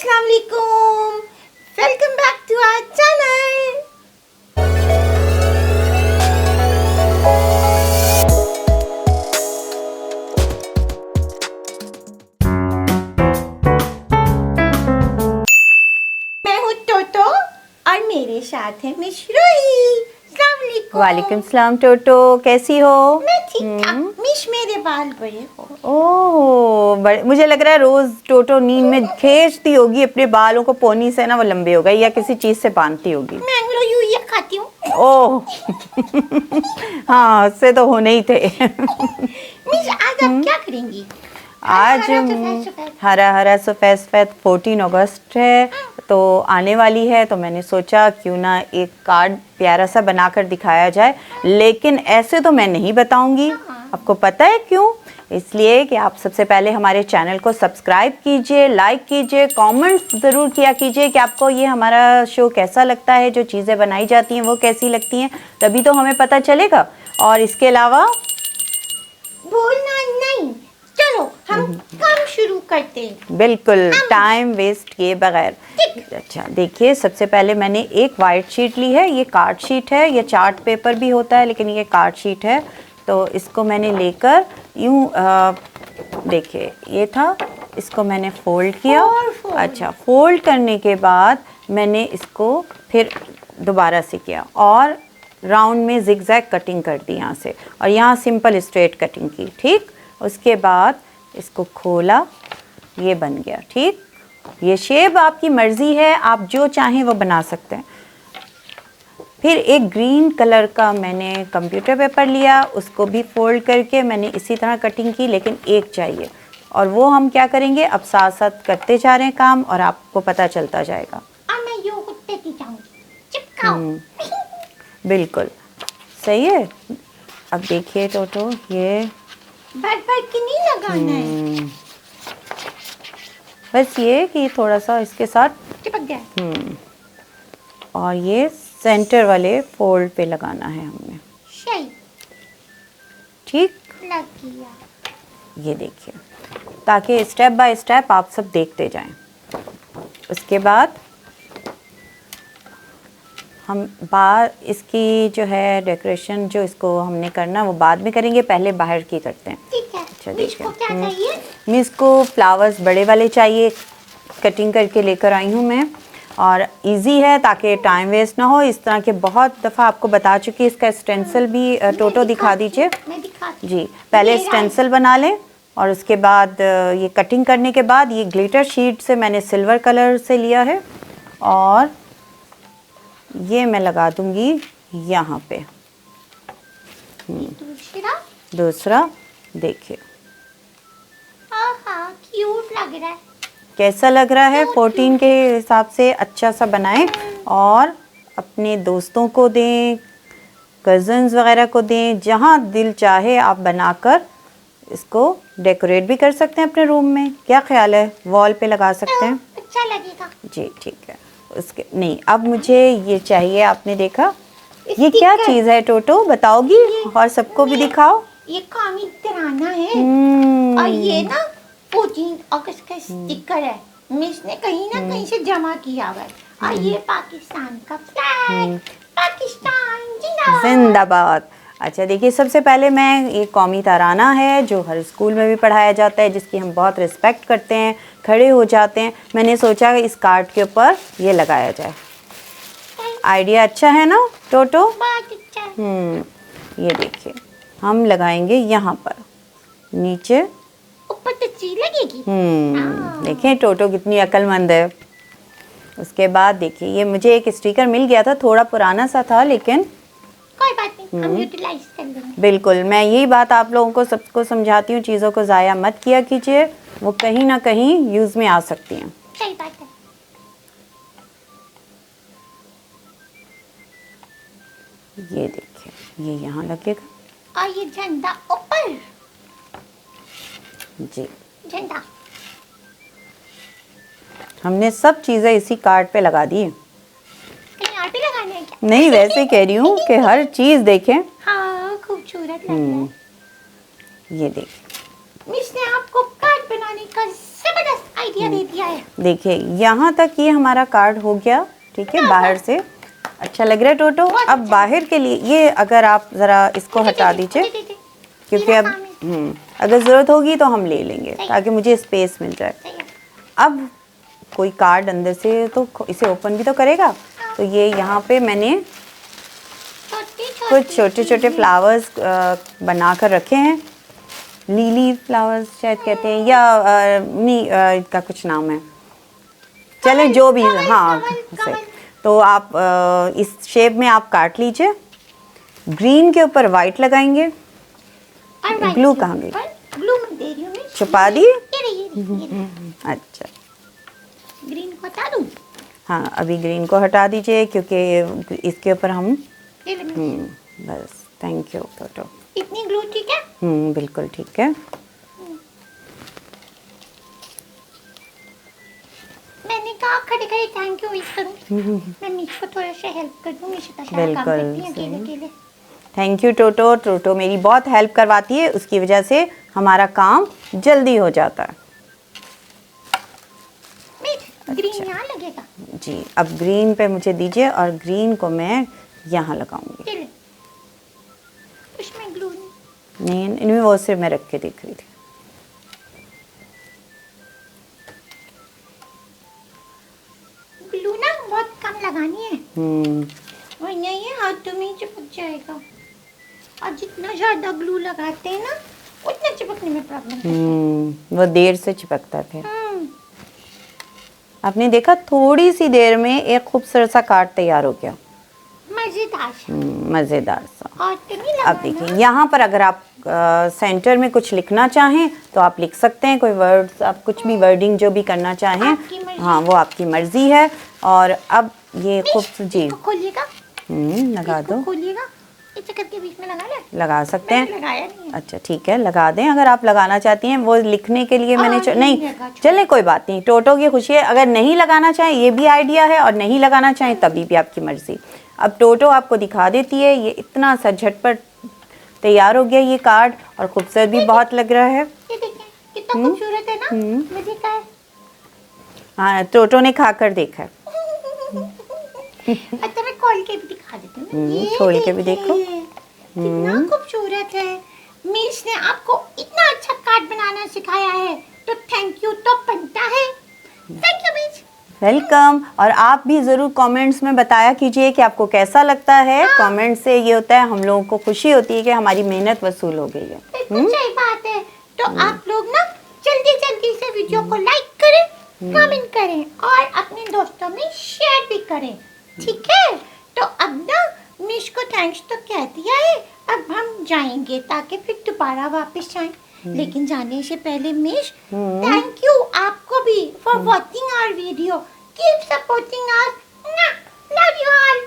अस्सलाम वालेकुम, welcome back to our channel. मैं हूँ टोटो और मेरे साथ है मिस रूही। अस्सलाम वालेकुम। वालेकुम सलाम टोटो, कैसी हो? मैं ठीक ठाक। मिस मेरे बाल बड़े हो। ओह मुझे लग रहा है रोज टोटो नींद में खींचती होगी अपने बालों को, पोनी से ना वो लंबे हो गए या किसी चीज से बांधती होगी। मैंगो यूरिया खाती हूँ। ओह हाँ, उससे तो होने ही थे। मिस आज आप क्या करेंगी? आज हरा हरा सफ़ेद सफ़ेद 14 अगस्त है तो आने वाली है, तो मैंने सोचा क्यों ना एक कार्ड प्यारा सा बनाकर दिखाया जाए। लेकिन ऐसे तो मैं नहीं बताऊंगी, आपको पता है क्यों? इसलिए कि आप सबसे पहले हमारे चैनल को सब्सक्राइब कीजिए, लाइक कीजिए, कमेंट्स ज़रूर किया कीजिए कि आपको ये हमारा शो कैसा लगता है, जो चीज़ें बनाई जाती हैं वो कैसी लगती हैं, तभी तो हमें पता चलेगा। और इसके अलावा बोलना नहीं, चलो हम काम शुरू करते हैं। बिल्कुल टाइम वेस्ट किए बगैर। अच्छा देखिए, सबसे पहले मैंने एक वाइट शीट ली है, ये कार्ड शीट है, ये चार्ट पेपर भी होता है लेकिन ये कार्ड शीट है। तो इसको मैंने लेकर यूँ देखिए ये था, इसको मैंने फोल्ड किया। अच्छा, फोल्ड करने के बाद मैंने इसको फिर दोबारा से किया और राउंड में जिगजैग कटिंग कर दी यहाँ से, और यहाँ सिंपल स्ट्रेट कटिंग की। ठीक, उसके बाद इसको खोला, ये बन गया। ठीक, ये शेप आपकी मर्ज़ी है, आप जो चाहें वो बना सकते हैं। फिर एक ग्रीन कलर का मैंने कंप्यूटर पेपर लिया, उसको भी फोल्ड करके मैंने इसी तरह कटिंग की, लेकिन एक चाहिए, और वो हम क्या करेंगे अब साथ साथ करते जा रहे हैं काम, और आपको पता चलता जाएगा। मैं योग देती जाऊंगी, चिपकाओ। बिल्कुल सही है। अब देखिए टोटो, ये भर के नहीं लगाना है, बस ये कि थोड़ा सा इसके साथ चिपक गया। और ये सेंटर वाले फोल्ड पे लगाना है हमने। सही ठीक लग गया। ये देखिए, ताकि स्टेप बाय स्टेप आप सब देखते जाएं। उसके बाद हम बाहर इसकी जो है डेकोरेशन, जो इसको हमने करना वो बाद में करेंगे, पहले बाहर की करते हैं। ठीक है। अच्छा देखिए, क्या चाहिए? मिस को फ्लावर्स बड़े वाले चाहिए, कटिंग करके लेकर आई हूँ मैं, और इजी है ताकि टाइम वेस्ट ना हो। इस तरह के बहुत दफ़ा आपको बता चुकी, इसका स्टेंसिल भी टोटो दिखा दीजिए जी। पहले स्टेंसिल बना लें और उसके बाद ये कटिंग करने के बाद ये ग्लिटर शीट से मैंने सिल्वर कलर से लिया है, और ये मैं लगा दूंगी यहाँ पे। दूसरा देखिए क्यूट लग रहा है। कैसा लग रहा है? 14 के हिसाब से अच्छा सा बनाएं और अपने दोस्तों को दें, कज़न्स वगैरह को दें, जहाँ दिल चाहे आप बनाकर इसको डेकोरेट भी कर सकते हैं अपने रूम में। क्या ख्याल है? वॉल पे लगा सकते हैं, अच्छा लगेगा जी। ठीक है, उसके नहीं, अब मुझे ये चाहिए। आपने देखा ये क्या चीज़ है टोटो, बताओगी? और सबको भी दिखाओ। ये कॉमिक तराना है, और ये ना 14 अगस्त का स्टिकर है, मिस ने कहीं ना कहीं से जमा किया हुआ है। और ये पाकिस्तान का फ्लैग, पाकिस्तान जिंदाबाद। अच्छा देखिए, सबसे पहले मैं, ये कौमी तराना है जो हर स्कूल में भी पढ़ाया जाता है, जिसकी हम बहुत रिस्पेक्ट करते हैं, खड़े हो जाते हैं। मैंने सोचा इस कार्ड के ऊपर ये लगाया जाए। आइडिया अच्छा है ना टोटो? बहुत अच्छा है। ये देखिए, हम लगाएंगे यहाँ पर नीचे, ऊपर तो ची लगेगी। देखें टोटो कितनी अक्लमंद है। उसके बाद देखिए, ये मुझे एक स्टिकर मिल गया था, थोड़ा पुराना सा था, लेकिन कोई बात नहीं, हम यूटिलाइज कर लेंगे। बिल्कुल, मैं यही बात आप लोगों को सबको समझाती हूँ, चीज़ों को ज़ाया मत किया कीजिए, वो कहीं ना कहीं यूज़ में आ सकती हैं। सही बात है। ये देखिए, ये यहाँ लगेगा, और ये झंडा ऊपर, जी झंडा। हमने सब चीज़ें इसी कार्ड पे लगा दी है। कहीं और भी लगाना है क्या? नहीं, वैसे कह रही हूँ कि हर चीज़ देखें। हाँ, खूबसूरत लग रहा है। ये देखिए, मिस ने आपको कार्ड बनाने का जबरदस्त आइडिया दे दिया है। देखिए यहाँ तक ये हमारा कार्ड हो गया, ठीक है, बाहर से अच्छा लग रहा है टोटो। अब बाहर के लिए ये अगर आप ज़रा इसको हटा दीजिए, क्योंकि अब अगर ज़रूरत होगी तो हम ले लेंगे ताकि मुझे स्पेस मिल जाए। अब कोई कार्ड अंदर से तो इसे ओपन भी तो करेगा, तो ये यहाँ पे मैंने कुछ छोटे छोटे फ्लावर्स बना कर रखे हैं, लीली फ्लावर्स शायद कहते हैं, या नहीं इसका कुछ नाम है, चले जो भी, हाँ सही। तो आप इस शेप में आप काट लीजिए, ग्रीन के ऊपर वाइट लगाएंगे। ग्लू कहाँ गई? ग्लू मैं दे रही हूँ, छुपा दी? अच्छा, ग्रीन को हटा दूँ? हाँ अभी ग्रीन को हटा दीजिए, क्योंकि इसके ऊपर हम बस। थैंक यू टोटो। इतनी ग्लू ठीक है? बिल्कुल ठीक है। मैंने कहा खड़े खड़े थैंक यू विश करूँ, मैं मिश को थोड़ा सा हेल्प कर दूँ, मिश तो सारा काम करती है अकेले अकेले। थैंक यू टोटो, टोटो मेरी बहुत हेल्प करवाती है, उसकी वजह से हमारा काम जल्दी हो जाता है। ग्रीन यहाँ लगेगा जी, अब ग्रीन पे मुझे दीजिए और ग्रीन को मैं यहाँ लगाऊंगी। उसमें ग्लू नहीं, इनमें वो सिर्फ मैं रख के देख रही थी। ग्लू ना बहुत कम लगानी है, वरना ये हाथों में चिपक जाएगा, और जितना ज्यादा ग्लू लगाते हैं ना उतना चिपकने में प्रॉब्लम। वो देर से चिपकता है। आपने देखा थोड़ी सी देर में एक खूबसूरत सा कार्ड तैयार हो गया, मजेदार सा। अब देखिए यहाँ पर अगर आप सेंटर में कुछ लिखना चाहें तो आप लिख सकते हैं, कोई वर्ड्स, आप कुछ भी वर्डिंग जो भी करना चाहें, हाँ वो आपकी मर्जी है। और अब ये खूब जी खोलिएगा, लगा दो, खोलिएगा, करके बीच में लगा सकते हैं। लगाया नहीं है। अच्छा ठीक है, लगा दें अगर आप लगाना चाहती हैं। वो लिखने के लिए मैंने नहीं, चले कोई बात नहीं, टोटो की खुशी है। अगर नहीं लगाना चाहें ये भी आइडिया है, और नहीं लगाना चाहें तभी भी आपकी मर्जी। अब टोटो आपको दिखा देती है, ये इतना सा झटपट तैयार हो गया ये कार्ड, और खूबसूरत भी बहुत लग रहा है। ये देखिए कितना खूबसूरत है ना, मुझे क्या है? हाँ टोटो ने खाकर देखा है। अच्छा मैं खोल के भी दिखा देती हूँ, खोल के भी देखो, कितना खूबसूरत है। मिस ने आपको इतना अच्छा कार्ड बनाना सिखाया है, तो थैंक यू तो बनता है। Thank you miss. वेलकम। और आप भी ज़रूर कमेंट्स में बताया कीजिए कि आपको कैसा लगता है। कमेंट से ये होता है, हम लोगों को खुशी होती है कि हमारी मेहनत वसूल हो गई है। सही बात है। तो आप लोग ना जल्दी जल्दी से वीडियो को लाइक करें, कमेंट करें और अपने दोस्तों में शेयर भी करें, ठीक है? तो अब ना मिश को थैंक्स तो कह दिया है, अब हम जाएंगे ताकि फिर दोबारा वापस आएं। लेकिन जाने से पहले मिश, थैंक यू आपको भी for watching our video. Keep supporting us. Love you all.